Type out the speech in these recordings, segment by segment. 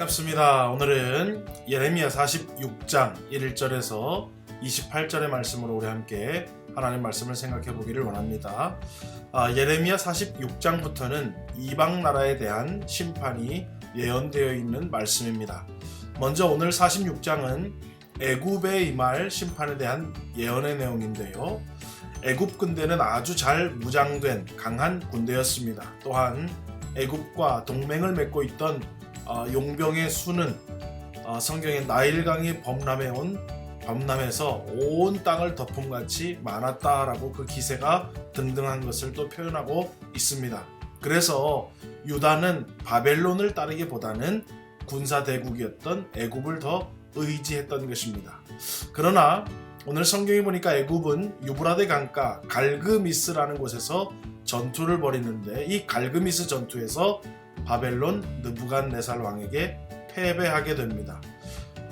반갑습니다. 오늘은 예레미야 46장 1절에서 28절의 말씀으로 우리 함께 하나님 말씀을 생각해 보기를 원합니다. 예레미야 46장부터는 이방 나라에 대한 심판이 예언되어 있는 말씀입니다. 먼저 오늘 46장은 애굽에 임할 심판에 대한 예언의 내용인데요. 애굽 군대는 아주 잘 무장된 강한 군대였습니다. 또한 애굽과 동맹을 맺고 있던 용병의 수는 성경의 나일강이 범람해서 온 땅을 덮음같이 많았다라고 그 기세가 등등한 것을 또 표현하고 있습니다. 그래서 유다는 바벨론을 따르기보다는 군사대국이었던 애굽을 더 의지했던 것입니다. 그러나 오늘 성경에 보니까 애굽은 유브라데 강가 갈그미스라는 곳에서 전투를 벌이는데 이 갈그미스 전투에서 바벨론 느부갓네살 왕에게 패배하게 됩니다.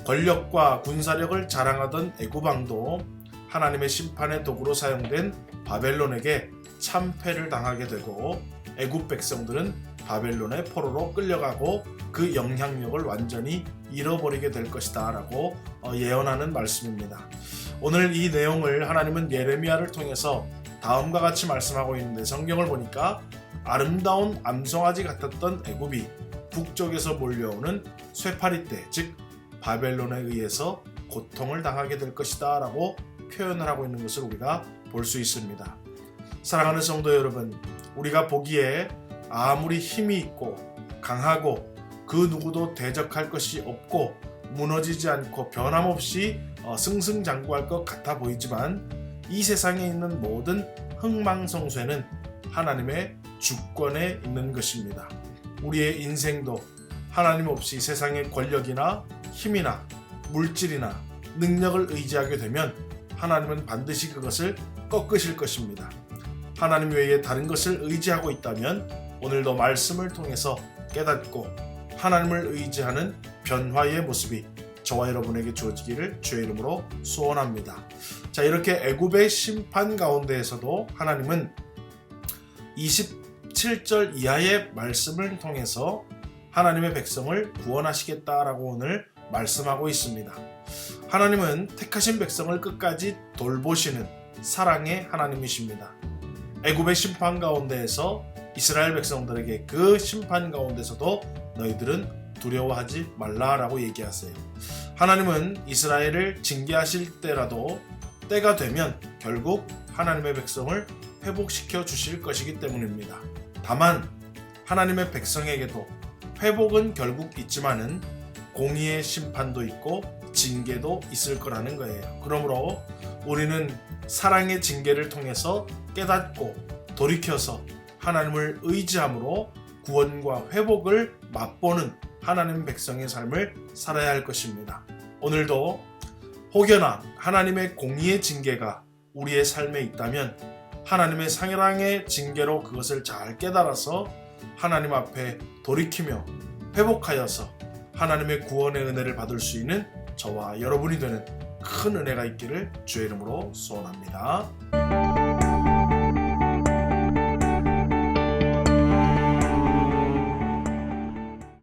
권력과 군사력을 자랑하던 애굽 왕도 하나님의 심판의 도구로 사용된 바벨론에게 참패를 당하게 되고 애굽 백성들은 바벨론의 포로로 끌려가고 그 영향력을 완전히 잃어버리게 될 것이다 라고 예언하는 말씀입니다. 오늘 이 내용을 하나님은 예레미야를 통해서 다음과 같이 말씀하고 있는데, 성경을 보니까 아름다운 암송아지 같았던 애굽이 북쪽에서 몰려오는 쇠파리 때, 즉 바벨론에 의해서 고통을 당하게 될 것이다 라고 표현을 하고 있는 것을 우리가 볼 수 있습니다. 사랑하는 성도 여러분, 우리가 보기에 아무리 힘이 있고 강하고 그 누구도 대적할 것이 없고 무너지지 않고 변함없이 승승장구할 것 같아 보이지만, 이 세상에 있는 모든 흥망성쇠는 하나님의 주권에 있는 것입니다. 우리의 인생도 하나님 없이 세상의 권력이나 힘이나 물질이나 능력을 의지하게 되면 하나님은 반드시 그것을 꺾으실 것입니다. 하나님 외에 다른 것을 의지하고 있다면 오늘도 말씀을 통해서 깨닫고 하나님을 의지하는 변화의 모습이 저와 여러분에게 주어지기를 주의 이름으로 소원합니다. 자, 이렇게 애굽의 심판 가운데에서도 하나님은 27절 이하의 말씀을 통해서 하나님의 백성을 구원하시겠다라고 오늘 말씀하고 있습니다. 하나님은 택하신 백성을 끝까지 돌보시는 사랑의 하나님이십니다. 애굽의 심판 가운데에서 이스라엘 백성들에게 그 심판 가운데서도 너희들은 두려워하지 말라라고 얘기하세요. 하나님은 이스라엘을 징계하실 때라도 때가 되면 결국 하나님의 백성을 회복시켜 주실 것이기 때문입니다. 다만 하나님의 백성에게도 회복은 결국 있지만은 공의의 심판도 있고 징계도 있을 거라는 거예요. 그러므로 우리는 사랑의 징계를 통해서 깨닫고 돌이켜서 하나님을 의지함으로 구원과 회복을 맛보는 하나님 백성의 삶을 살아야 할 것입니다. 오늘도 혹여나 하나님의 공의의 징계가 우리의 삶에 있다면 하나님의 사랑의 징계로 그것을 잘 깨달아서 하나님 앞에 돌이키며 회복하여서 하나님의 구원의 은혜를 받을 수 있는 저와 여러분이 되는 큰 은혜가 있기를 주의 이름으로 소원합니다.